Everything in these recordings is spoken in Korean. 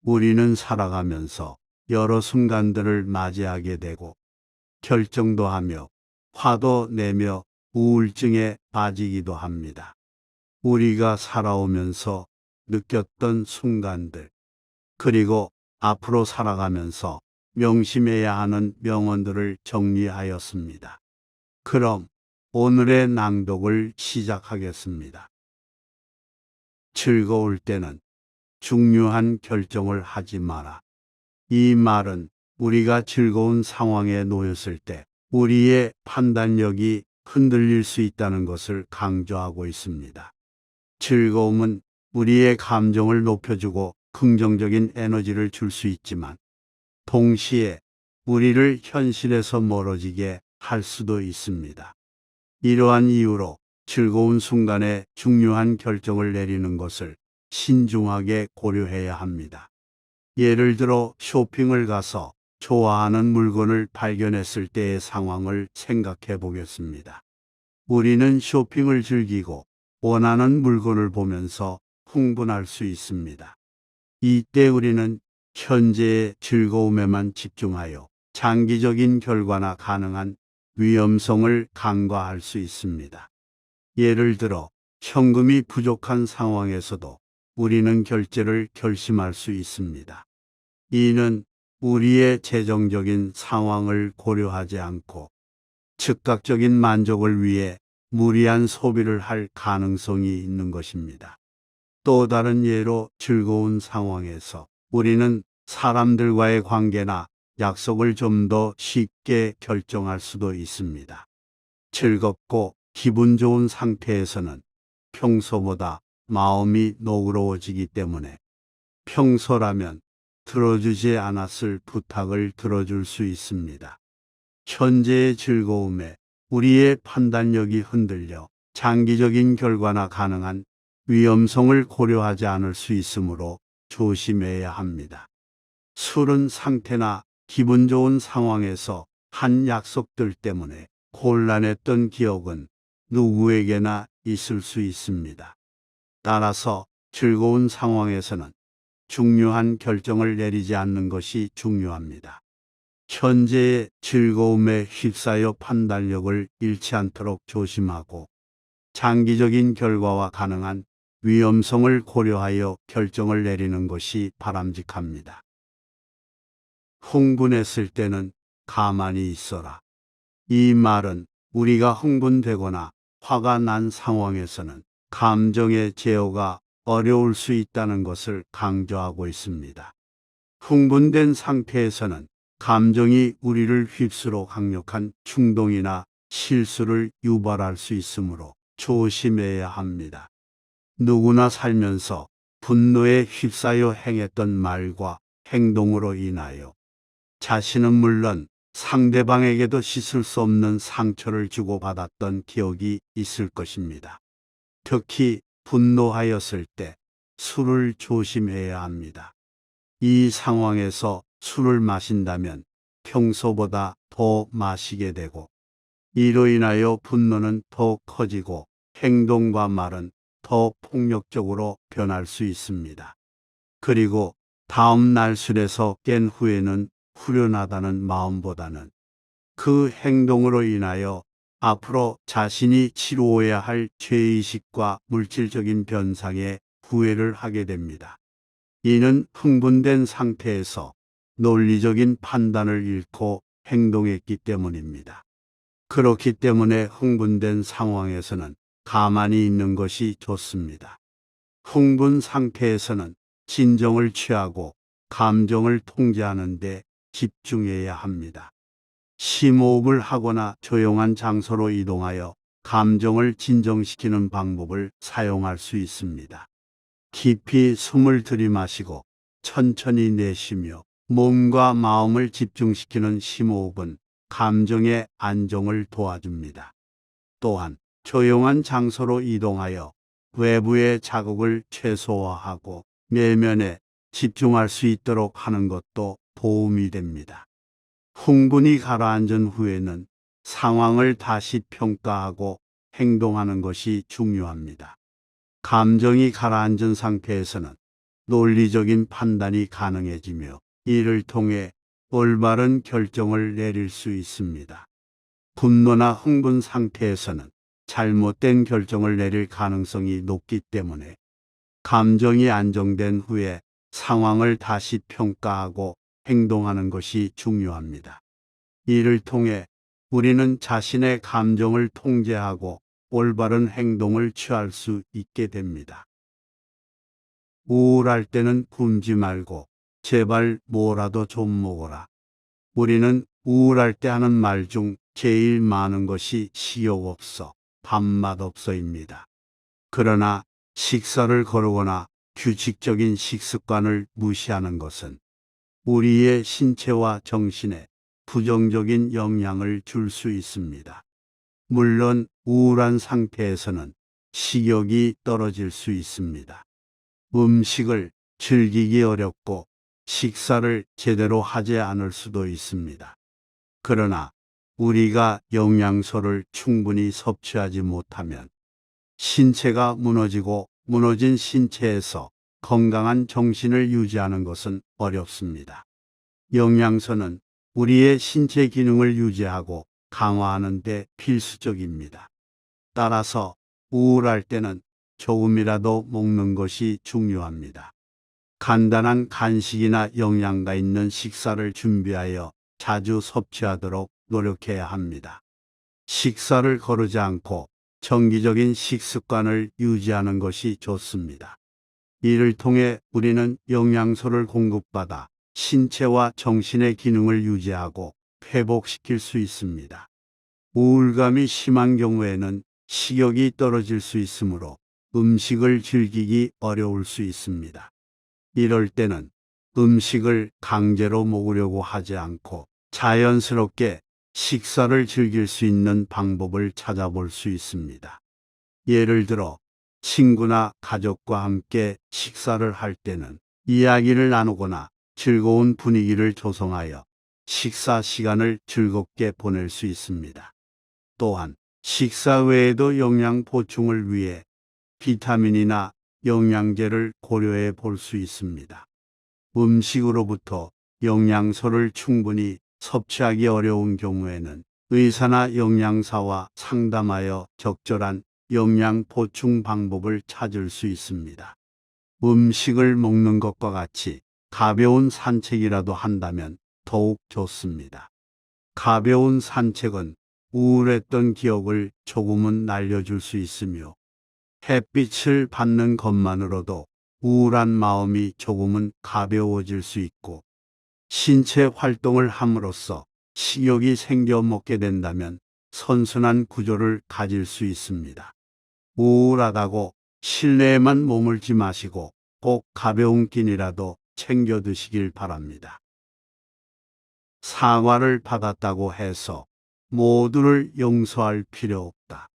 우리는 살아가면서 여러 순간들을 맞이하게 되고 결정도 하며 화도 내며 우울증에 빠지기도 합니다. 우리가 살아오면서 느꼈던 순간들, 그리고 앞으로 살아가면서 명심해야 하는 명언들을 정리하였습니다. 그럼 오늘의 낭독을 시작하겠습니다. 즐거울 때는 중요한 결정을 하지 마라. 이 말은 우리가 즐거운 상황에 놓였을 때 우리의 판단력이 흔들릴 수 있다는 것을 강조하고 있습니다. 즐거움은 우리의 감정을 높여주고 긍정적인 에너지를 줄 수 있지만 동시에 우리를 현실에서 멀어지게 할 수도 있습니다. 이러한 이유로 즐거운 순간에 중요한 결정을 내리는 것을 신중하게 고려해야 합니다. 예를 들어 쇼핑을 가서 좋아하는 물건을 발견했을 때의 상황을 생각해 보겠습니다. 우리는 쇼핑을 즐기고 원하는 물건을 보면서 흥분할 수 있습니다. 이때 우리는 현재의 즐거움에만 집중하여 장기적인 결과나 가능한 위험성을 간과할 수 있습니다. 예를 들어 현금이 부족한 상황에서도 우리는 결제를 결심할 수 있습니다. 이는 우리의 재정적인 상황을 고려하지 않고 즉각적인 만족을 위해 무리한 소비를 할 가능성이 있는 것입니다. 또 다른 예로 즐거운 상황에서 우리는 사람들과의 관계나 약속을 좀 더 쉽게 결정할 수도 있습니다. 즐겁고 기분 좋은 상태에서는 평소보다 마음이 노그러워지기 때문에 평소라면 들어주지 않았을 부탁을 들어줄 수 있습니다. 현재의 즐거움에 우리의 판단력이 흔들려 장기적인 결과나 가능한 위험성을 고려하지 않을 수 있으므로 조심해야 합니다. 술은 상태나 기분 좋은 상황에서 한 약속들 때문에 곤란했던 기억은 누구에게나 있을 수 있습니다. 따라서 즐거운 상황에서는 중요한 결정을 내리지 않는 것이 중요합니다. 현재의 즐거움에 휩싸여 판단력을 잃지 않도록 조심하고 장기적인 결과와 가능한 위험성을 고려하여 결정을 내리는 것이 바람직합니다. 흥분했을 때는 가만히 있어라. 이 말은 우리가 흥분되거나 화가 난 상황에서는 감정의 제어가 어려울 수 있다는 것을 강조하고 있습니다. 흥분된 상태에서는 감정이 우리를 휩쓸어 강력한 충동이나 실수를 유발할 수 있으므로 조심해야 합니다. 누구나 살면서 분노에 휩싸여 행했던 말과 행동으로 인하여 자신은 물론 상대방에게도 씻을 수 없는 상처를 주고받았던 기억이 있을 것입니다. 특히 분노하였을 때 술을 조심해야 합니다. 이 상황에서 술을 마신다면 평소보다 더 마시게 되고 이로 인하여 분노는 더 커지고 행동과 말은 더 폭력적으로 변할 수 있습니다. 그리고 다음 날 술에서 깬 후에는 후련하다는 마음보다는 그 행동으로 인하여 앞으로 자신이 치루어야 할 죄의식과 물질적인 변상에 후회를 하게 됩니다. 이는 흥분된 상태에서 논리적인 판단을 잃고 행동했기 때문입니다. 그렇기 때문에 흥분된 상황에서는 가만히 있는 것이 좋습니다. 흥분 상태에서는 진정을 취하고 감정을 통제하는 데 집중해야 합니다. 심호흡을 하거나 조용한 장소로 이동하여 감정을 진정시키는 방법을 사용할 수 있습니다. 깊이 숨을 들이마시고 천천히 내쉬며 몸과 마음을 집중시키는 심호흡은 감정의 안정을 도와줍니다. 또한 조용한 장소로 이동하여 외부의 자극을 최소화하고 내면에 집중할 수 있도록 하는 것도 도움이 됩니다. 흥분이 가라앉은 후에는 상황을 다시 평가하고 행동하는 것이 중요합니다. 감정이 가라앉은 상태에서는 논리적인 판단이 가능해지며 이를 통해 올바른 결정을 내릴 수 있습니다. 분노나 흥분 상태에서는 잘못된 결정을 내릴 가능성이 높기 때문에 감정이 안정된 후에 상황을 다시 평가하고 행동하는 것이 중요합니다. 이를 통해 우리는 자신의 감정을 통제하고 올바른 행동을 취할 수 있게 됩니다. 우울할 때는 굶지 말고 제발 뭐라도 좀 먹어라. 우리는 우울할 때 하는 말 중 제일 많은 것이 식욕 없어, 밥맛 없어입니다. 그러나 식사를 거르거나 규칙적인 식습관을 무시하는 것은 우리의 신체와 정신에 부정적인 영향을 줄 수 있습니다. 물론 우울한 상태에서는 식욕이 떨어질 수 있습니다. 음식을 즐기기 어렵고 식사를 제대로 하지 않을 수도 있습니다. 그러나 우리가 영양소를 충분히 섭취하지 못하면 신체가 무너지고 무너진 신체에서 건강한 정신을 유지하는 것은 어렵습니다. 영양소는 우리의 신체 기능을 유지하고 강화하는 데 필수적입니다. 따라서 우울할 때는 조금이라도 먹는 것이 중요합니다. 간단한 간식이나 영양가 있는 식사를 준비하여 자주 섭취하도록 노력해야 합니다. 식사를 거르지 않고 정기적인 식습관을 유지하는 것이 좋습니다. 이를 통해 우리는 영양소를 공급받아 신체와 정신의 기능을 유지하고 회복시킬 수 있습니다. 우울감이 심한 경우에는 식욕이 떨어질 수 있으므로 음식을 즐기기 어려울 수 있습니다. 이럴 때는 음식을 강제로 먹으려고 하지 않고 자연스럽게 식사를 즐길 수 있는 방법을 찾아볼 수 있습니다. 예를 들어 친구나 가족과 함께 식사를 할 때는 이야기를 나누거나 즐거운 분위기를 조성하여 식사 시간을 즐겁게 보낼 수 있습니다. 또한 식사 외에도 영양 보충을 위해 비타민이나 영양제를 고려해 볼 수 있습니다. 음식으로부터 영양소를 충분히 섭취하기 어려운 경우에는 의사나 영양사와 상담하여 적절한 영양 보충 방법을 찾을 수 있습니다. 음식을 먹는 것과 같이 가벼운 산책이라도 한다면 더욱 좋습니다. 가벼운 산책은 우울했던 기억을 조금은 날려줄 수 있으며 햇빛을 받는 것만으로도 우울한 마음이 조금은 가벼워질 수 있고 신체 활동을 함으로써 식욕이 생겨 먹게 된다면 선순환 구조를 가질 수 있습니다. 우울하다고 실내에만 머물지 마시고 꼭 가벼운 끼니라도 챙겨 드시길 바랍니다. 사과를 받았다고 해서 모두를 용서할 필요 없다.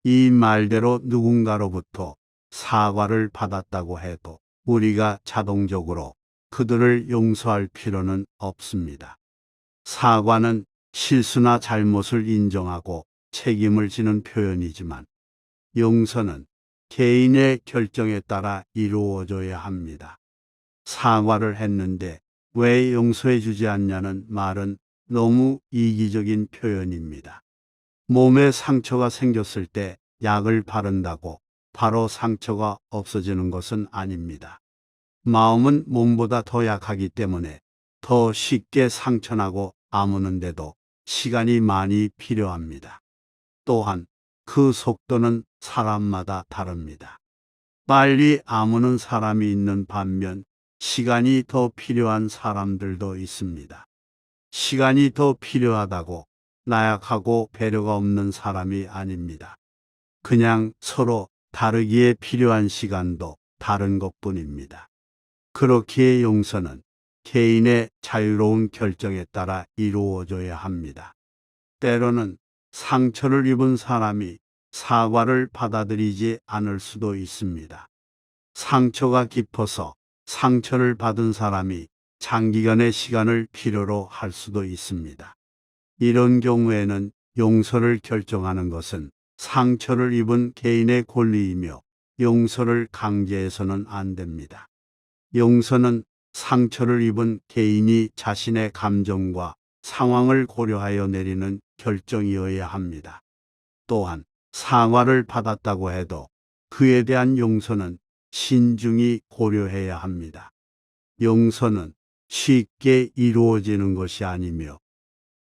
이 말대로 누군가로부터 사과를 받았다고 해도 우리가 자동적으로 그들을 용서할 필요는 없습니다. 사과는 실수나 잘못을 인정하고 책임을 지는 표현이지만 용서는 개인의 결정에 따라 이루어져야 합니다. 사과를 했는데 왜 용서해 주지 않냐는 말은 너무 이기적인 표현입니다. 몸에 상처가 생겼을 때 약을 바른다고 바로 상처가 없어지는 것은 아닙니다. 마음은 몸보다 더 약하기 때문에 더 쉽게 상처나고 아무는데도 시간이 많이 필요합니다. 또한 그 속도는 사람마다 다릅니다. 빨리 아무는 사람이 있는 반면 시간이 더 필요한 사람들도 있습니다. 시간이 더 필요하다고 나약하고 배려가 없는 사람이 아닙니다. 그냥 서로 다르기에 필요한 시간도 다른 것뿐입니다. 그렇기에 용서는 개인의 자유로운 결정에 따라 이루어져야 합니다. 때로는 상처를 입은 사람이 사과를 받아들이지 않을 수도 있습니다. 상처가 깊어서 상처를 받은 사람이 장기간의 시간을 필요로 할 수도 있습니다. 이런 경우에는 용서를 결정하는 것은 상처를 입은 개인의 권리이며 용서를 강제해서는 안 됩니다. 용서는 상처를 입은 개인이 자신의 감정과 상황을 고려하여 내리는 결정이어야 합니다. 또한 사과를 받았다고 해도 그에 대한 용서는 신중히 고려해야 합니다. 용서는 쉽게 이루어지는 것이 아니며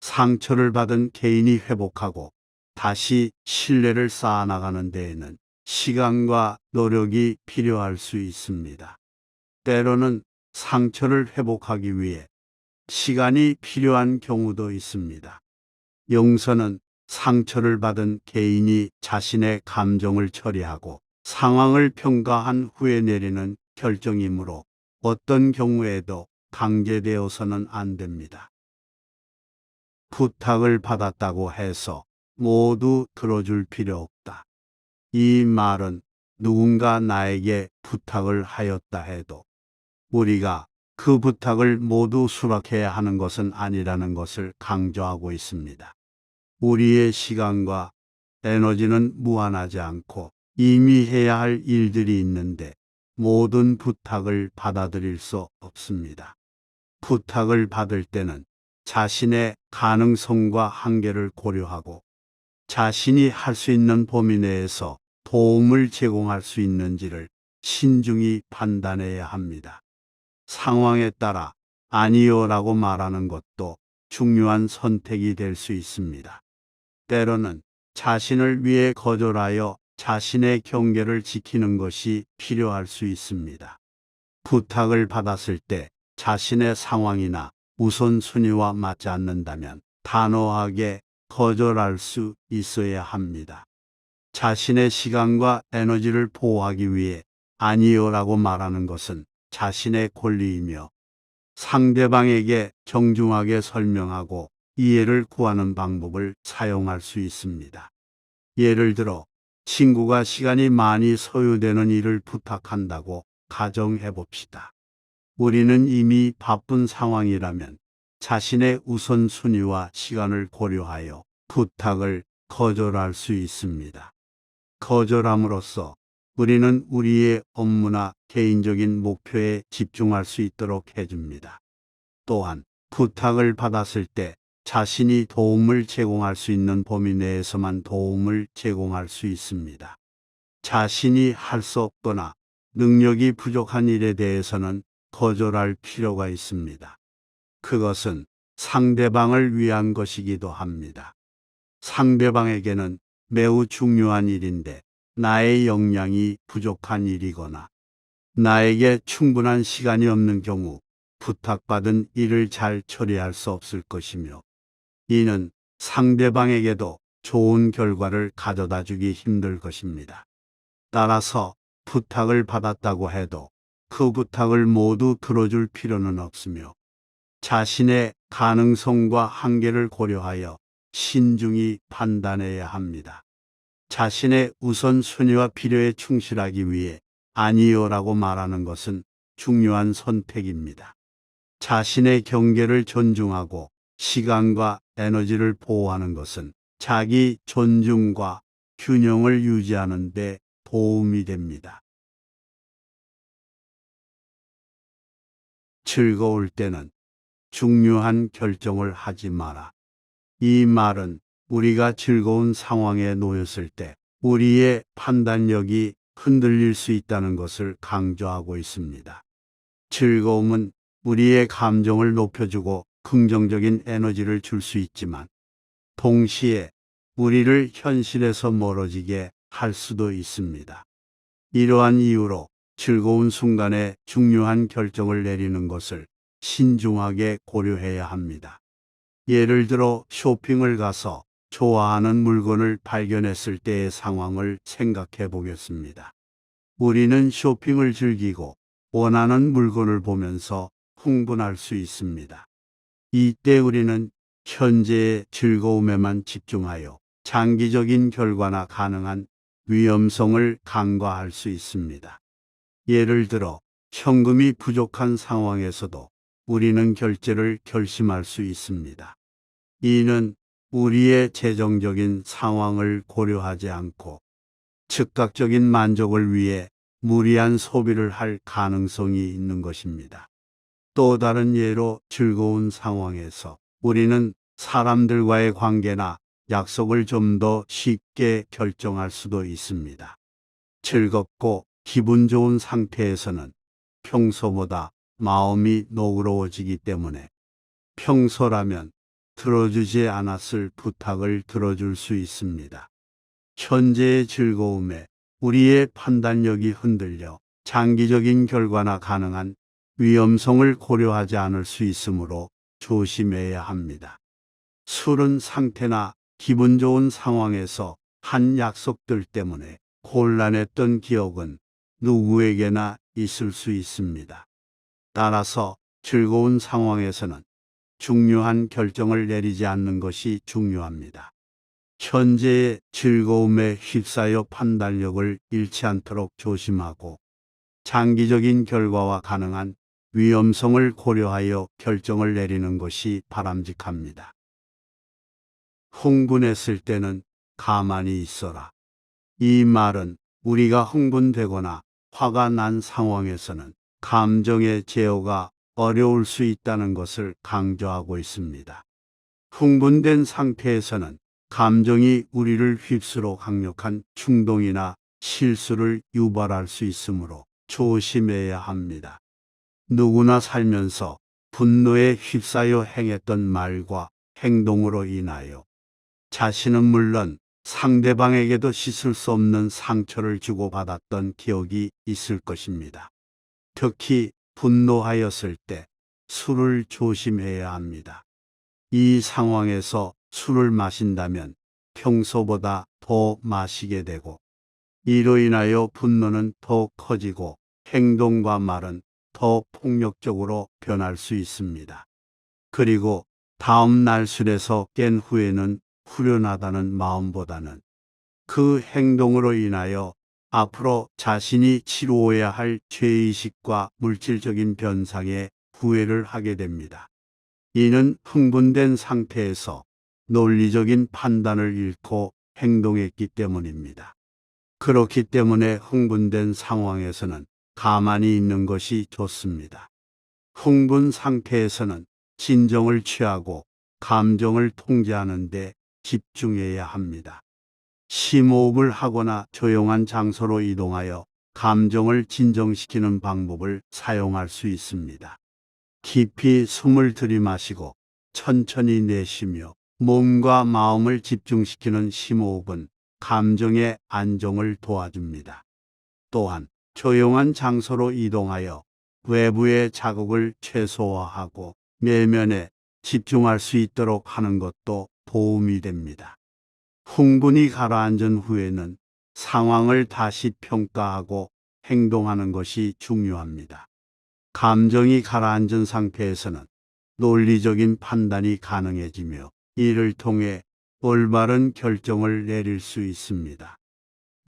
상처를 받은 개인이 회복하고 다시 신뢰를 쌓아나가는 데에는 시간과 노력이 필요할 수 있습니다. 때로는 상처를 회복하기 위해 시간이 필요한 경우도 있습니다. 용서는 상처를 받은 개인이 자신의 감정을 처리하고 상황을 평가한 후에 내리는 결정이므로 어떤 경우에도 강제되어서는 안 됩니다. 부탁을 받았다고 해서 모두 들어줄 필요 없다. 이 말은 누군가 나에게 부탁을 하였다 해도 우리가 그 부탁을 모두 수락해야 하는 것은 아니라는 것을 강조하고 있습니다. 우리의 시간과 에너지는 무한하지 않고 이미 해야 할 일들이 있는데 모든 부탁을 받아들일 수 없습니다. 부탁을 받을 때는 자신의 가능성과 한계를 고려하고 자신이 할 수 있는 범위 내에서 도움을 제공할 수 있는지를 신중히 판단해야 합니다. 상황에 따라 아니요라고 말하는 것도 중요한 선택이 될 수 있습니다. 때로는 자신을 위해 거절하여 자신의 경계를 지키는 것이 필요할 수 있습니다. 부탁을 받았을 때 자신의 상황이나 우선순위와 맞지 않는다면 단호하게 거절할 수 있어야 합니다. 자신의 시간과 에너지를 보호하기 위해 아니요라고 말하는 것은 자신의 권리이며 상대방에게 정중하게 설명하고 이해를 구하는 방법을 사용할 수 있습니다. 예를 들어 친구가 시간이 많이 소요되는 일을 부탁한다고 가정해 봅시다. 우리는 이미 바쁜 상황이라면 자신의 우선순위와 시간을 고려하여 부탁을 거절할 수 있습니다. 거절함으로써 우리는 우리의 업무나 개인적인 목표에 집중할 수 있도록 해줍니다. 또한 부탁을 받았을 때 자신이 도움을 제공할 수 있는 범위 내에서만 도움을 제공할 수 있습니다. 자신이 할 수 없거나 능력이 부족한 일에 대해서는 거절할 필요가 있습니다. 그것은 상대방을 위한 것이기도 합니다. 상대방에게는 매우 중요한 일인데 나의 역량이 부족한 일이거나 나에게 충분한 시간이 없는 경우 부탁받은 일을 잘 처리할 수 없을 것이며 이는 상대방에게도 좋은 결과를 가져다 주기 힘들 것입니다. 따라서 부탁을 받았다고 해도 그 부탁을 모두 들어줄 필요는 없으며 자신의 가능성과 한계를 고려하여 신중히 판단해야 합니다. 자신의 우선순위와 필요에 충실하기 위해 아니요라고 말하는 것은 중요한 선택입니다. 자신의 경계를 존중하고 시간과 에너지를 보호하는 것은 자기 존중과 균형을 유지하는 데 도움이 됩니다. 즐거울 때는 중요한 결정을 하지 마라. 이 말은 우리가 즐거운 상황에 놓였을 때 우리의 판단력이 흔들릴 수 있다는 것을 강조하고 있습니다. 즐거움은 우리의 감정을 높여주고 긍정적인 에너지를 줄 수 있지만 동시에 우리를 현실에서 멀어지게 할 수도 있습니다. 이러한 이유로 즐거운 순간에 중요한 결정을 내리는 것을 신중하게 고려해야 합니다. 예를 들어 쇼핑을 가서 좋아하는 물건을 발견했을 때의 상황을 생각해 보겠습니다. 우리는 쇼핑을 즐기고 원하는 물건을 보면서 흥분할 수 있습니다. 이때 우리는 현재의 즐거움에만 집중하여 장기적인 결과나 가능한 위험성을 간과할 수 있습니다. 예를 들어 현금이 부족한 상황에서도 우리는 결제를 결심할 수 있습니다. 이는 우리의 재정적인 상황을 고려하지 않고 즉각적인 만족을 위해 무리한 소비를 할 가능성이 있는 것입니다. 또 다른 예로 즐거운 상황에서 우리는 사람들과의 관계나 약속을 좀 더 쉽게 결정할 수도 있습니다. 즐겁고 기분 좋은 상태에서는 평소보다 마음이 노그러워지기 때문에 평소라면 들어주지 않았을 부탁을 들어줄 수 있습니다. 현재의 즐거움에 우리의 판단력이 흔들려 장기적인 결과나 가능한 위험성을 고려하지 않을 수 있으므로 조심해야 합니다. 술은 상태나 기분 좋은 상황에서 한 약속들 때문에 곤란했던 기억은 누구에게나 있을 수 있습니다. 따라서 즐거운 상황에서는 중요한 결정을 내리지 않는 것이 중요합니다. 현재의 즐거움에 휩싸여 판단력을 잃지 않도록 조심하고 장기적인 결과와 가능한 위험성을 고려하여 결정을 내리는 것이 바람직합니다. 흥분했을 때는 가만히 있어라. 이 말은 우리가 흥분되거나 화가 난 상황에서는 감정의 제어가 어려울 수 있다는 것을 강조하고 있습니다. 흥분된 상태에서는 감정이 우리를 휩쓸어 강력한 충동이나 실수를 유발할 수 있으므로 조심해야 합니다. 누구나 살면서 분노에 휩싸여 행했던 말과 행동으로 인하여 자신은 물론 상대방에게도 씻을 수 없는 상처를 주고받았던 기억이 있을 것입니다. 특히 분노하였을 때 술을 조심해야 합니다. 이 상황에서 술을 마신다면 평소보다 더 마시게 되고 이로 인하여 분노는 더 커지고 행동과 말은 더 폭력적으로 변할 수 있습니다. 그리고 다음 날 술에서 깬 후에는 후련하다는 마음보다는 그 행동으로 인하여 앞으로 자신이 치루어야 할 죄의식과 물질적인 변상에 후회를 하게 됩니다. 이는 흥분된 상태에서 논리적인 판단을 잃고 행동했기 때문입니다. 그렇기 때문에 흥분된 상황에서는 가만히 있는 것이 좋습니다. 흥분 상태에서는 진정을 취하고 감정을 통제하는 데 집중해야 합니다. 심호흡을 하거나 조용한 장소로 이동하여 감정을 진정시키는 방법을 사용할 수 있습니다. 깊이 숨을 들이마시고 천천히 내쉬며 몸과 마음을 집중시키는 심호흡은 감정의 안정을 도와줍니다. 또한 조용한 장소로 이동하여 외부의 자극을 최소화하고 내면에 집중할 수 있도록 하는 것도 도움이 됩니다. 흥분이 가라앉은 후에는 상황을 다시 평가하고 행동하는 것이 중요합니다. 감정이 가라앉은 상태에서는 논리적인 판단이 가능해지며 이를 통해 올바른 결정을 내릴 수 있습니다.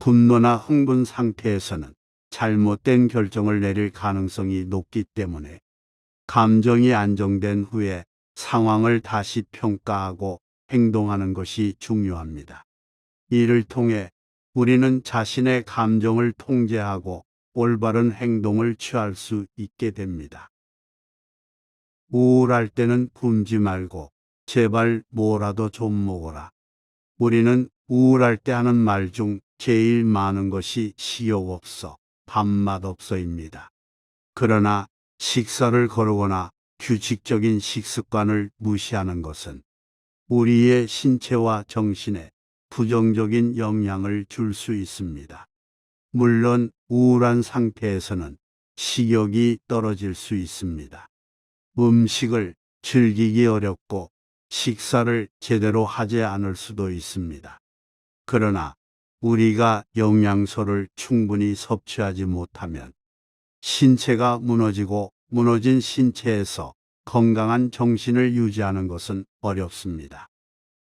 분노나 흥분 상태에서는 잘못된 결정을 내릴 가능성이 높기 때문에 감정이 안정된 후에 상황을 다시 평가하고 행동하는 것이 중요합니다. 이를 통해 우리는 자신의 감정을 통제하고 올바른 행동을 취할 수 있게 됩니다. 우울할 때는 굶지 말고 제발 뭐라도 좀 먹어라. 우리는 우울할 때 하는 말 중 제일 많은 것이 식욕 없어, 밥맛 없어입니다. 그러나 식사를 거르거나 규칙적인 식습관을 무시하는 것은 우리의 신체와 정신에 부정적인 영향을 줄 수 있습니다. 물론 우울한 상태에서는 식욕이 떨어질 수 있습니다. 음식을 즐기기 어렵고 식사를 제대로 하지 않을 수도 있습니다. 그러나 우리가 영양소를 충분히 섭취하지 못하면 신체가 무너지고 무너진 신체에서 건강한 정신을 유지하는 것은 어렵습니다.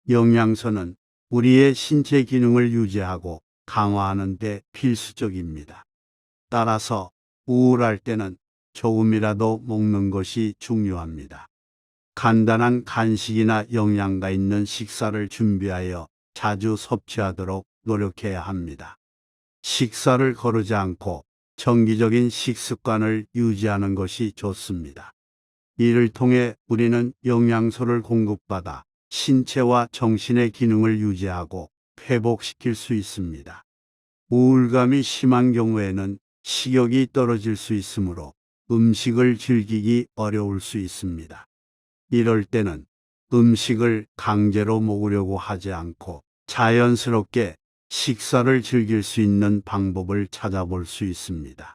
영양소는 우리의 신체 기능을 유지하고 강화하는 데 필수적입니다. 따라서 우울할 때는 조금이라도 먹는 것이 중요합니다. 간단한 간식이나 영양가 있는 식사를 준비하여 자주 섭취하도록 노력해야 합니다. 식사를 거르지 않고 정기적인 식습관을 유지하는 것이 좋습니다. 이를 통해 우리는 영양소를 공급받아 신체와 정신의 기능을 유지하고 회복시킬 수 있습니다. 우울감이 심한 경우에는 식욕이 떨어질 수 있으므로 음식을 즐기기 어려울 수 있습니다. 이럴 때는 음식을 강제로 먹으려고 하지 않고 자연스럽게 식사를 즐길 수 있는 방법을 찾아볼 수 있습니다.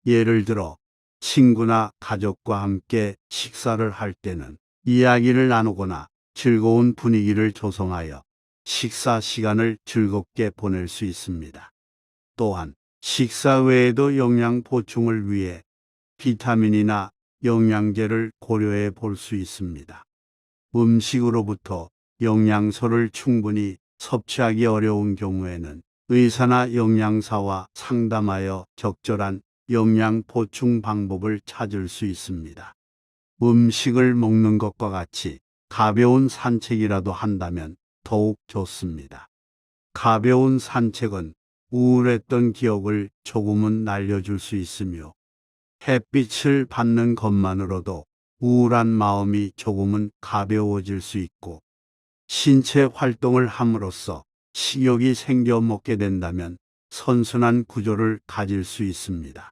예를 들어 친구나 가족과 함께 식사를 할 때는 이야기를 나누거나 즐거운 분위기를 조성하여 식사 시간을 즐겁게 보낼 수 있습니다. 또한 식사 외에도 영양 보충을 위해 비타민이나 영양제를 고려해 볼 수 있습니다. 음식으로부터 영양소를 충분히 섭취하기 어려운 경우에는 의사나 영양사와 상담하여 적절한 영양 보충 방법을 찾을 수 있습니다. 음식을 먹는 것과 같이 가벼운 산책이라도 한다면 더욱 좋습니다. 가벼운 산책은 우울했던 기억을 조금은 날려줄 수 있으며 햇빛을 받는 것만으로도 우울한 마음이 조금은 가벼워질 수 있고 신체 활동을 함으로써 식욕이 생겨 먹게 된다면 선순환 구조를 가질 수 있습니다.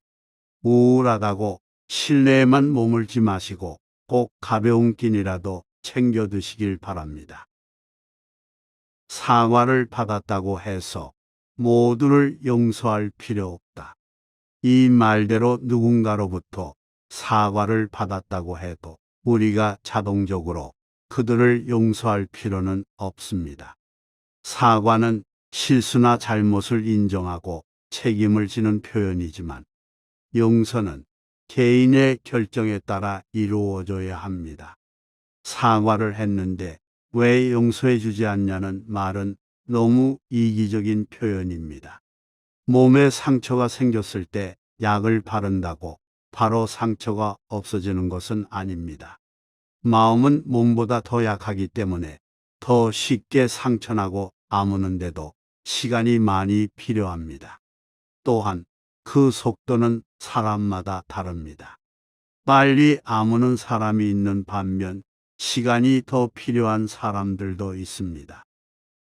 우울하다고 실내에만 머물지 마시고 꼭 가벼운 끼니라도 챙겨 드시길 바랍니다. 사과를 받았다고 해서 모두를 용서할 필요 없다. 이 말대로 누군가로부터 사과를 받았다고 해도 우리가 자동적으로 그들을 용서할 필요는 없습니다. 사과는 실수나 잘못을 인정하고 책임을 지는 표현이지만 용서는 개인의 결정에 따라 이루어져야 합니다. 사과를 했는데 왜 용서해 주지 않냐는 말은 너무 이기적인 표현입니다. 몸에 상처가 생겼을 때 약을 바른다고 바로 상처가 없어지는 것은 아닙니다. 마음은 몸보다 더 약하기 때문에 더 쉽게 상처나고 아무는데도 시간이 많이 필요합니다. 또한 그 속도는 사람마다 다릅니다. 빨리 아무는 사람이 있는 반면 시간이 더 필요한 사람들도 있습니다.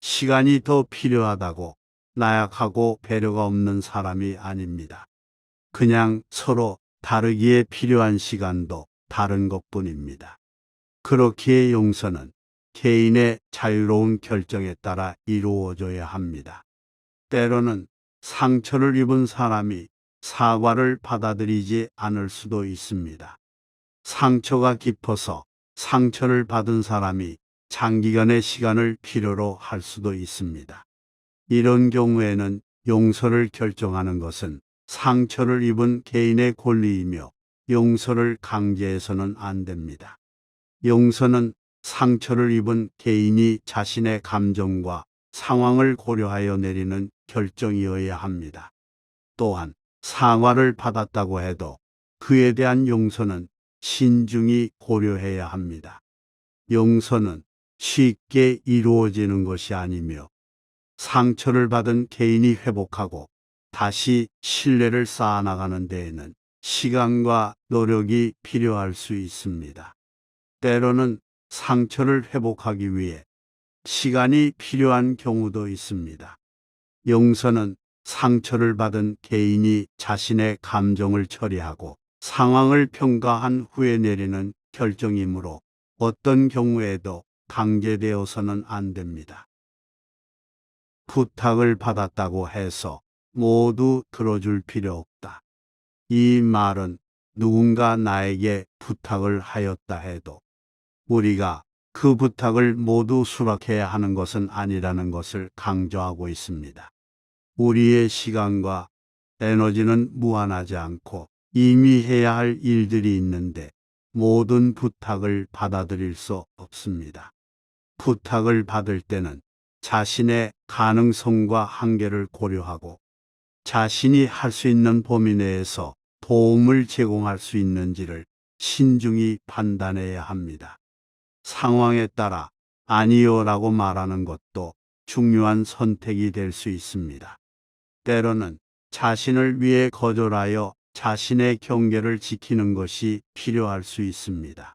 시간이 더 필요하다고 나약하고 배려가 없는 사람이 아닙니다. 그냥 서로 다르기에 필요한 시간도 다른 것뿐입니다. 그렇기에 용서는 개인의 자유로운 결정에 따라 이루어져야 합니다. 때로는 상처를 입은 사람이 사과를 받아들이지 않을 수도 있습니다. 상처가 깊어서 상처를 받은 사람이 장기간의 시간을 필요로 할 수도 있습니다. 이런 경우에는 용서를 결정하는 것은 상처를 입은 개인의 권리이며 용서를 강제해서는 안 됩니다. 용서는 상처를 입은 개인이 자신의 감정과 상황을 고려하여 내리는 결정이어야 합니다. 또한 사과를 받았다고 해도 그에 대한 용서는 신중히 고려해야 합니다. 용서는 쉽게 이루어지는 것이 아니며 상처를 받은 개인이 회복하고 다시 신뢰를 쌓아나가는 데에는 시간과 노력이 필요할 수 있습니다. 때로는 상처를 회복하기 위해 시간이 필요한 경우도 있습니다. 용서는 상처를 받은 개인이 자신의 감정을 처리하고 상황을 평가한 후에 내리는 결정이므로 어떤 경우에도 강제되어서는 안 됩니다. 부탁을 받았다고 해서 모두 들어줄 필요 없다. 이 말은 누군가 나에게 부탁을 하였다 해도 우리가 그 부탁을 모두 수락해야 하는 것은 아니라는 것을 강조하고 있습니다. 우리의 시간과 에너지는 무한하지 않고 이미 해야 할 일들이 있는데 모든 부탁을 받아들일 수 없습니다. 부탁을 받을 때는 자신의 가능성과 한계를 고려하고 자신이 할 수 있는 범위 내에서 도움을 제공할 수 있는지를 신중히 판단해야 합니다. 상황에 따라 아니요라고 말하는 것도 중요한 선택이 될 수 있습니다. 때로는 자신을 위해 거절하여 자신의 경계를 지키는 것이 필요할 수 있습니다.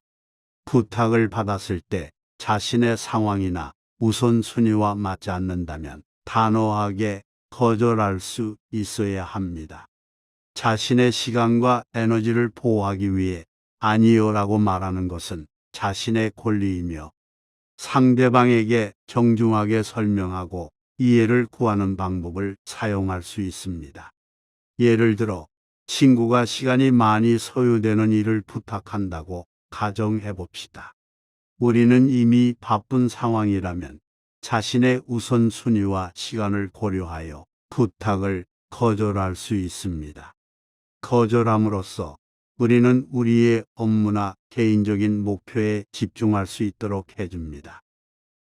부탁을 받았을 때 자신의 상황이나 우선순위와 맞지 않는다면 단호하게 거절할 수 있어야 합니다. 자신의 시간과 에너지를 보호하기 위해 아니요라고 말하는 것은 자신의 권리이며 상대방에게 정중하게 설명하고 이해를 구하는 방법을 사용할 수 있습니다. 예를 들어 친구가 시간이 많이 소요되는 일을 부탁한다고 가정해 봅시다. 우리는 이미 바쁜 상황이라면 자신의 우선순위와 시간을 고려하여 부탁을 거절할 수 있습니다. 거절함으로써 우리는 우리의 업무나 개인적인 목표에 집중할 수 있도록 해줍니다.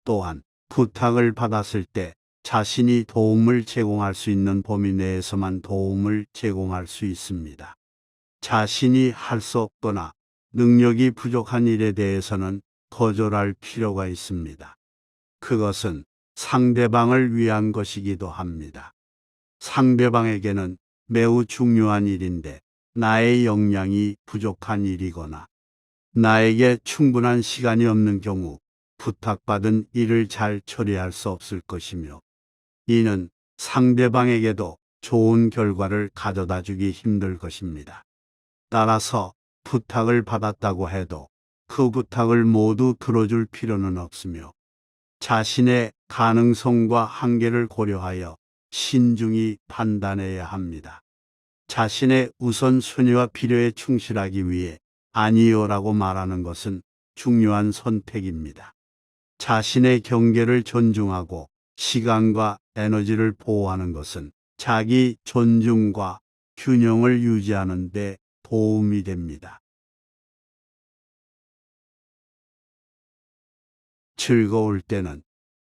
또한 부탁을 받았을 때 자신이 도움을 제공할 수 있는 범위 내에서만 도움을 제공할 수 있습니다. 자신이 할 수 없거나 능력이 부족한 일에 대해서는 거절할 필요가 있습니다. 그것은 상대방을 위한 것이기도 합니다. 상대방에게는 매우 중요한 일인데 나의 역량이 부족한 일이거나 나에게 충분한 시간이 없는 경우 부탁받은 일을 잘 처리할 수 없을 것이며 이는 상대방에게도 좋은 결과를 가져다 주기 힘들 것입니다. 따라서 부탁을 받았다고 해도 그 부탁을 모두 들어줄 필요는 없으며 자신의 가능성과 한계를 고려하여 신중히 판단해야 합니다. 자신의 우선순위와 필요에 충실하기 위해 아니요라고 말하는 것은 중요한 선택입니다. 자신의 경계를 존중하고 시간과 에너지를 보호하는 것은 자기 존중과 균형을 유지하는 데 도움이 됩니다. 즐거울 때는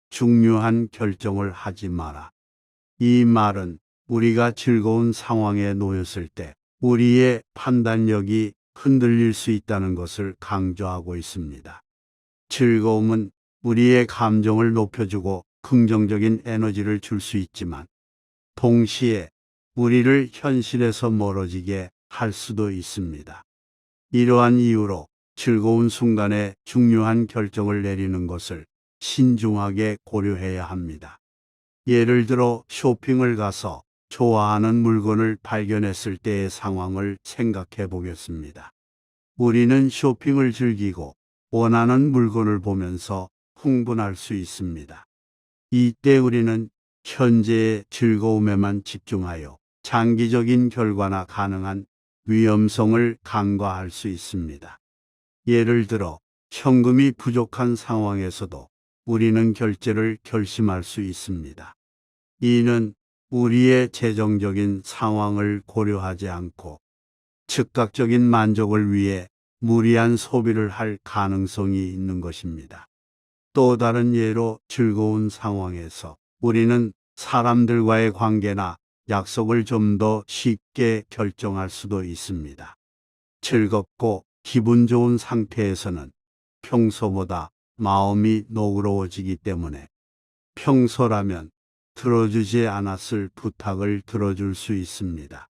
중요한 결정을 하지 마라. 이 말은 우리가 즐거운 상황에 놓였을 때 우리의 판단력이 흔들릴 수 있다는 것을 강조하고 있습니다. 즐거움은 우리의 감정을 높여주고 긍정적인 에너지를 줄 수 있지만 동시에 우리를 현실에서 멀어지게 할 수도 있습니다. 이러한 이유로 즐거운 순간에 중요한 결정을 내리는 것을 신중하게 고려해야 합니다. 예를 들어 쇼핑을 가서 좋아하는 물건을 발견했을 때의 상황을 생각해 보겠습니다. 우리는 쇼핑을 즐기고 원하는 물건을 보면서 흥분할 수 있습니다. 이때 우리는 현재의 즐거움에만 집중하여 장기적인 결과나 가능한 위험성을 간과할 수 있습니다. 예를 들어 현금이 부족한 상황에서도 우리는 결제를 결심할 수 있습니다. 이는 우리의 재정적인 상황을 고려하지 않고 즉각적인 만족을 위해 무리한 소비를 할 가능성이 있는 것입니다. 또 다른 예로 즐거운 상황에서 우리는 사람들과의 관계나 약속을 좀 더 쉽게 결정할 수도 있습니다. 즐겁고 기분 좋은 상태에서는 평소보다 마음이 노그러워지기 때문에 평소라면 들어주지 않았을 부탁을 들어줄 수 있습니다.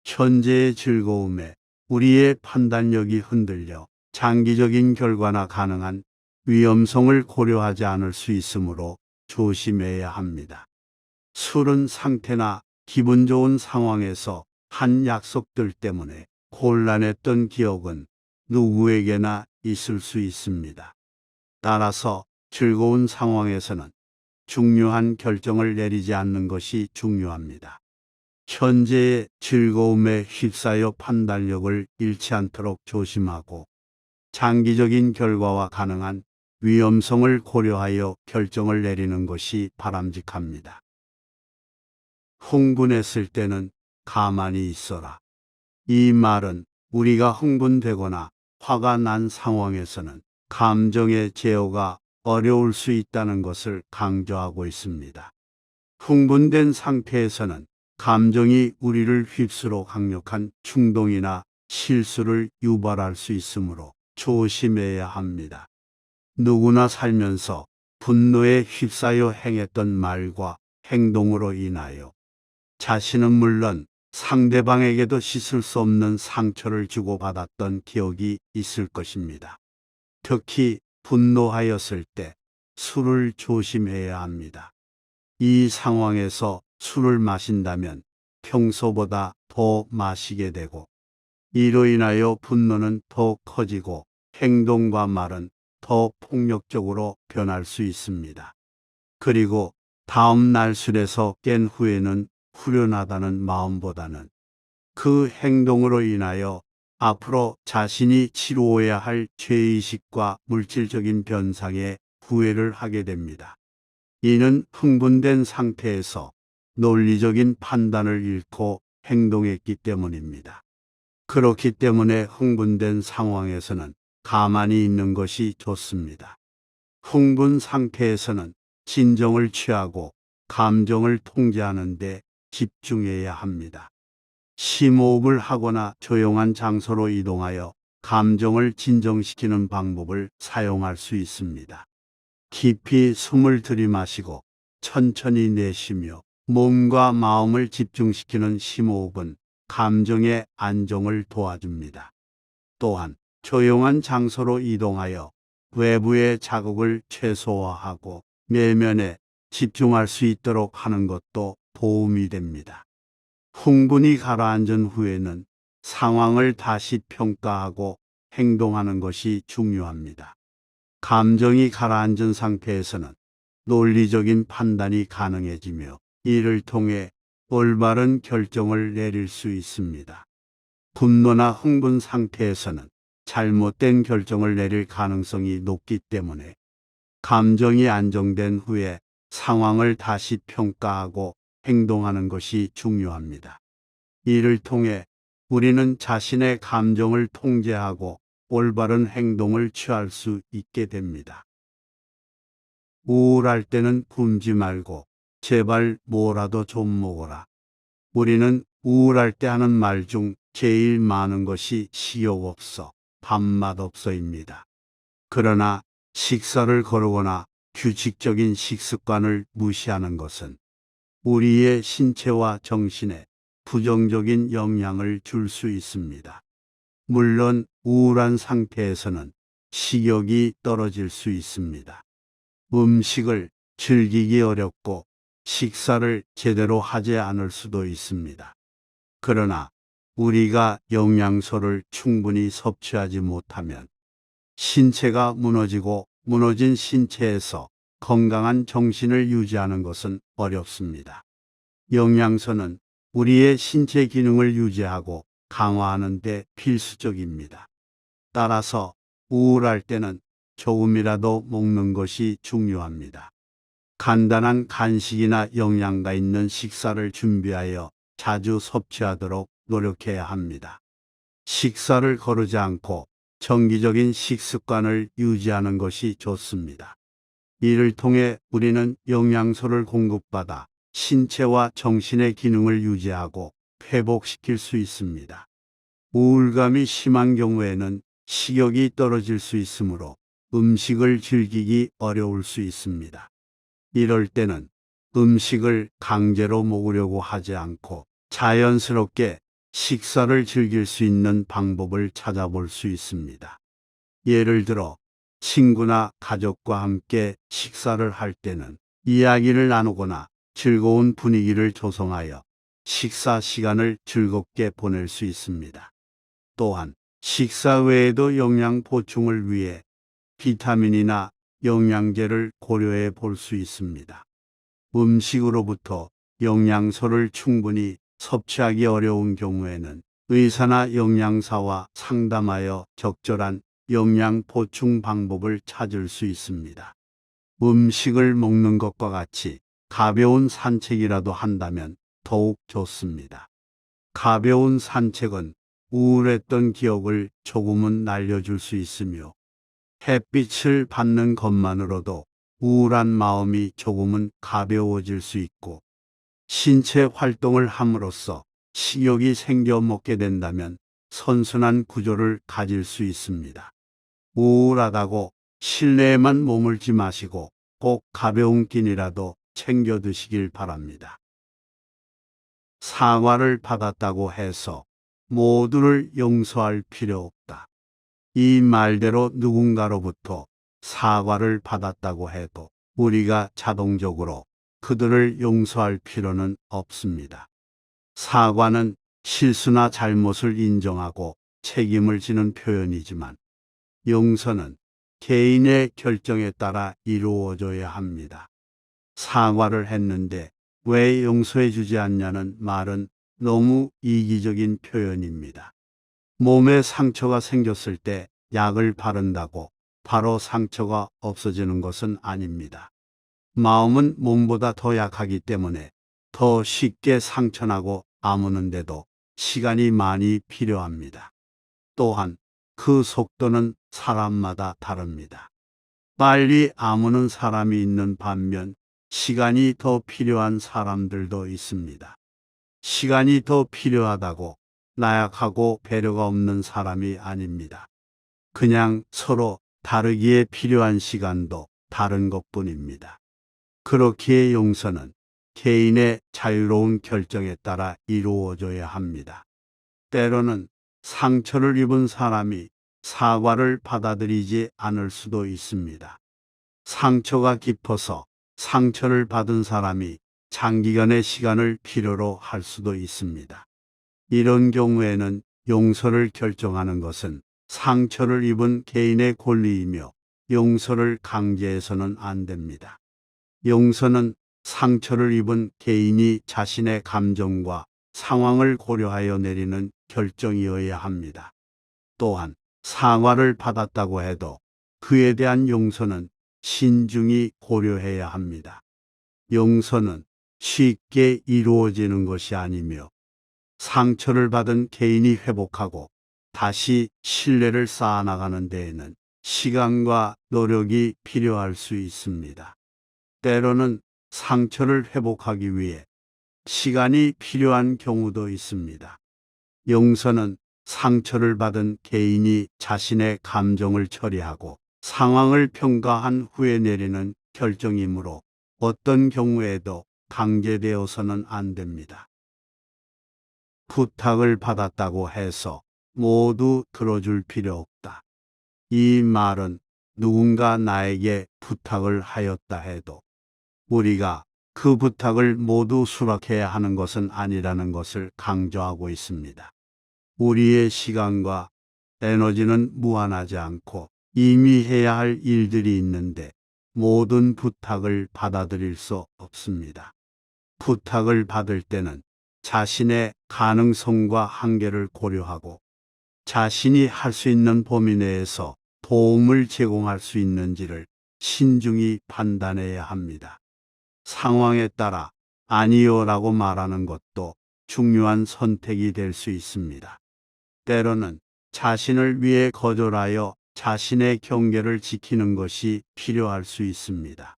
현재의 즐거움에 우리의 판단력이 흔들려 장기적인 결과나 가능한 위험성을 고려하지 않을 수 있으므로 조심해야 합니다. 술은 상태나 기분 좋은 상황에서 한 약속들 때문에 곤란했던 기억은 누구에게나 있을 수 있습니다. 따라서 즐거운 상황에서는 중요한 결정을 내리지 않는 것이 중요합니다. 현재의 즐거움에 휩싸여 판단력을 잃지 않도록 조심하고 장기적인 결과와 가능한 위험성을 고려하여 결정을 내리는 것이 바람직합니다. 흥분했을 때는 가만히 있어라. 이 말은 우리가 흥분되거나 화가 난 상황에서는 감정의 제어가 어려울 수 있다는 것을 강조하고 있습니다. 흥분된 상태에서는 감정이 우리를 휩쓸어 강력한 충동이나 실수를 유발할 수 있으므로 조심해야 합니다. 누구나 살면서 분노에 휩싸여 행했던 말과 행동으로 인하여 자신은 물론 상대방에게도 씻을 수 없는 상처를 주고받았던 기억이 있을 것입니다. 특히 분노하였을 때 술을 조심해야 합니다. 이 상황에서 술을 마신다면 평소보다 더 마시게 되고 이로 인하여 분노는 더 커지고 행동과 말은 더 폭력적으로 변할 수 있습니다. 그리고 다음 날 술에서 깬 후에는 후련하다는 마음보다는 그 행동으로 인하여 앞으로 자신이 치루어야 할 죄의식과 물질적인 변상에 후회를 하게 됩니다. 이는 흥분된 상태에서 논리적인 판단을 잃고 행동했기 때문입니다. 그렇기 때문에 흥분된 상황에서는 가만히 있는 것이 좋습니다. 흥분 상태에서는 진정을 취하고 감정을 통제하는 데 집중해야 합니다. 심호흡을 하거나 조용한 장소로 이동하여 감정을 진정시키는 방법을 사용할 수 있습니다. 깊이 숨을 들이마시고 천천히 내쉬며 몸과 마음을 집중시키는 심호흡은 감정의 안정을 도와줍니다. 또한 조용한 장소로 이동하여 외부의 자극을 최소화하고 내면에 집중할 수 있도록 하는 것도 도움이 됩니다. 흥분이 가라앉은 후에는 상황을 다시 평가하고 행동하는 것이 중요합니다. 감정이 가라앉은 상태에서는 논리적인 판단이 가능해지며 이를 통해 올바른 결정을 내릴 수 있습니다. 분노나 흥분 상태에서는 잘못된 결정을 내릴 가능성이 높기 때문에 감정이 안정된 후에 상황을 다시 평가하고 행동하는 것이 중요합니다. 이를 통해 우리는 자신의 감정을 통제하고 올바른 행동을 취할 수 있게 됩니다. 우울할 때는 굶지 말고 제발 뭐라도 좀 먹어라. 우리는 우울할 때 하는 말 중 제일 많은 것이 식욕 없어, 밥맛 없어입니다. 그러나 식사를 거르거나 규칙적인 식습관을 무시하는 것은 우리의 신체와 정신에 부정적인 영향을 줄 수 있습니다. 물론 우울한 상태에서는 식욕이 떨어질 수 있습니다. 음식을 즐기기 어렵고 식사를 제대로 하지 않을 수도 있습니다. 그러나 우리가 영양소를 충분히 섭취하지 못하면 신체가 무너지고 무너진 신체에서 건강한 정신을 유지하는 것은 어렵습니다. 영양소는 우리의 신체 기능을 유지하고 강화하는 데 필수적입니다. 따라서 우울할 때는 조금이라도 먹는 것이 중요합니다. 간단한 간식이나 영양가 있는 식사를 준비하여 자주 섭취하도록 노력해야 합니다. 식사를 거르지 않고 정기적인 식습관을 유지하는 것이 좋습니다. 이를 통해 우리는 영양소를 공급받아 신체와 정신의 기능을 유지하고 회복시킬 수 있습니다. 우울감이 심한 경우에는 식욕이 떨어질 수 있으므로 음식을 즐기기 어려울 수 있습니다. 이럴 때는 음식을 강제로 먹으려고 하지 않고 자연스럽게 식사를 즐길 수 있는 방법을 찾아볼 수 있습니다. 예를 들어 친구나 가족과 함께 식사를 할 때는 이야기를 나누거나 즐거운 분위기를 조성하여 식사 시간을 즐겁게 보낼 수 있습니다. 또한 식사 외에도 영양 보충을 위해 비타민이나 영양제를 고려해 볼 수 있습니다. 음식으로부터 영양소를 충분히 섭취하기 어려운 경우에는 의사나 영양사와 상담하여 적절한 영양 보충 방법을 찾을 수 있습니다. 음식을 먹는 것과 같이 가벼운 산책이라도 한다면 더욱 좋습니다. 가벼운 산책은 우울했던 기억을 조금은 날려줄 수 있으며 햇빛을 받는 것만으로도 우울한 마음이 조금은 가벼워질 수 있고 신체 활동을 함으로써 식욕이 생겨 먹게 된다면 선순환 구조를 가질 수 있습니다. 우울하다고 실내에만 머물지 마시고 꼭 가벼운 끼니라도 챙겨 드시길 바랍니다. 사과를 받았다고 해서 모두를 용서할 필요 없다. 이 말대로 누군가로부터 사과를 받았다고 해도 우리가 자동적으로 그들을 용서할 필요는 없습니다. 사과는 실수나 잘못을 인정하고 책임을 지는 표현이지만 용서는 개인의 결정에 따라 이루어져야 합니다. 사과를 했는데 왜 용서해 주지 않냐는 말은 너무 이기적인 표현입니다. 몸에 상처가 생겼을 때 약을 바른다고 바로 상처가 없어지는 것은 아닙니다. 마음은 몸보다 더 약하기 때문에 더 쉽게 상처나고 아무는데도 시간이 많이 필요합니다. 또한 그 속도는 사람마다 다릅니다. 빨리 아무는 사람이 있는 반면 시간이 더 필요한 사람들도 있습니다. 시간이 더 필요하다고 나약하고 배려가 없는 사람이 아닙니다. 그냥 서로 다르기에 필요한 시간도 다른 것뿐입니다. 그렇기에 용서는 개인의 자유로운 결정에 따라 이루어져야 합니다. 때로는 상처를 입은 사람이 사과를 받아들이지 않을 수도 있습니다. 상처가 깊어서 상처를 받은 사람이 장기간의 시간을 필요로 할 수도 있습니다. 이런 경우에는 용서를 결정하는 것은 상처를 입은 개인의 권리이며 용서를 강제해서는 안 됩니다. 용서는 상처를 입은 개인이 자신의 감정과 상황을 고려하여 내리는 결정이어야 합니다. 또한 사과를 받았다고 해도 그에 대한 용서는 신중히 고려해야 합니다. 용서는 쉽게 이루어지는 것이 아니며 상처를 받은 개인이 회복하고 다시 신뢰를 쌓아나가는 데에는 시간과 노력이 필요할 수 있습니다. 때로는 상처를 회복하기 위해 시간이 필요한 경우도 있습니다. 용서는 상처를 받은 개인이 자신의 감정을 처리하고 상황을 평가한 후에 내리는 결정이므로 어떤 경우에도 강제되어서는 안 됩니다. 부탁을 받았다고 해서 모두 들어줄 필요 없다. 이 말은 누군가 나에게 부탁을 하였다 해도 우리가 그 부탁을 모두 수락해야 하는 것은 아니라는 것을 강조하고 있습니다. 우리의 시간과 에너지는 무한하지 않고 이미 해야 할 일들이 있는데 모든 부탁을 받아들일 수 없습니다. 부탁을 받을 때는 자신의 가능성과 한계를 고려하고 자신이 할 수 있는 범위 내에서 도움을 제공할 수 있는지를 신중히 판단해야 합니다. 상황에 따라 아니요라고 말하는 것도 중요한 선택이 될 수 있습니다. 때로는 자신을 위해 거절하여 자신의 경계를 지키는 것이 필요할 수 있습니다.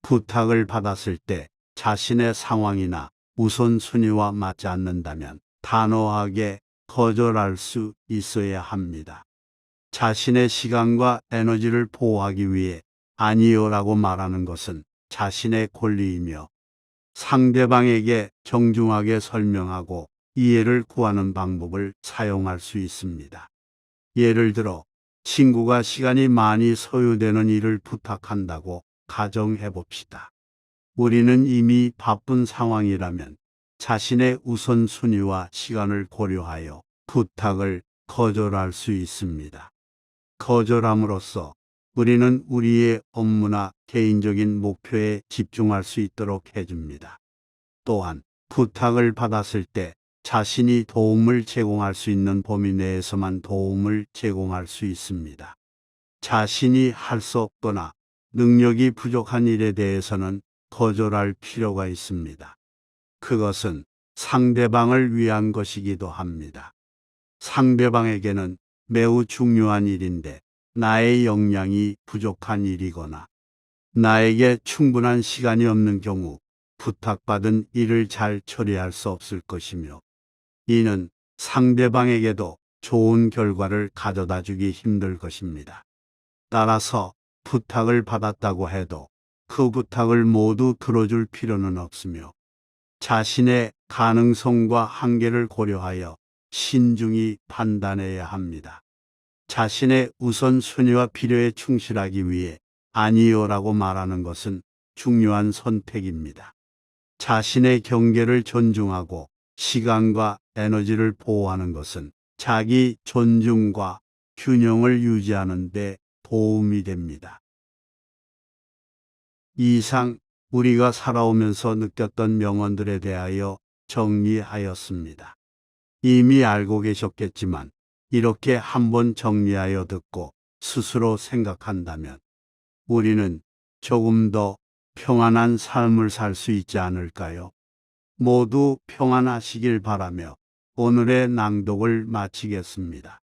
부탁을 받았을 때 자신의 상황이나 우선순위와 맞지 않는다면 단호하게 거절할 수 있어야 합니다. 자신의 시간과 에너지를 보호하기 위해 아니요라고 말하는 것은 자신의 권리이며 상대방에게 정중하게 설명하고 이해를 구하는 방법을 사용할 수 있습니다. 예를 들어 친구가 시간이 많이 소요되는 일을 부탁한다고 가정해 봅시다. 우리는 이미 바쁜 상황이라면 자신의 우선순위와 시간을 고려하여 부탁을 거절할 수 있습니다. 거절함으로써 우리는 우리의 업무나 개인적인 목표에 집중할 수 있도록 해줍니다. 또한 부탁을 받았을 때 자신이 도움을 제공할 수 있는 범위 내에서만 도움을 제공할 수 있습니다. 자신이 할 수 없거나 능력이 부족한 일에 대해서는 거절할 필요가 있습니다. 그것은 상대방을 위한 것이기도 합니다. 상대방에게는 매우 중요한 일인데 나의 역량이 부족한 일이거나 나에게 충분한 시간이 없는 경우 부탁받은 일을 잘 처리할 수 없을 것이며 이는 상대방에게도 좋은 결과를 가져다 주기 힘들 것입니다. 따라서 부탁을 받았다고 해도 그 부탁을 모두 들어줄 필요는 없으며 자신의 가능성과 한계를 고려하여 신중히 판단해야 합니다. 자신의 우선순위와 필요에 충실하기 위해 아니요라고 말하는 것은 중요한 선택입니다. 자신의 경계를 존중하고 시간과 에너지를 보호하는 것은 자기 존중과 균형을 유지하는 데 도움이 됩니다. 이상 우리가 살아오면서 느꼈던 명언들에 대하여 정리하였습니다. 이미 알고 계셨겠지만 이렇게 한번 정리하여 듣고 스스로 생각한다면 우리는 조금 더 평안한 삶을 살 수 있지 않을까요? 모두 평안하시길 바라며 오늘의 낭독을 마치겠습니다.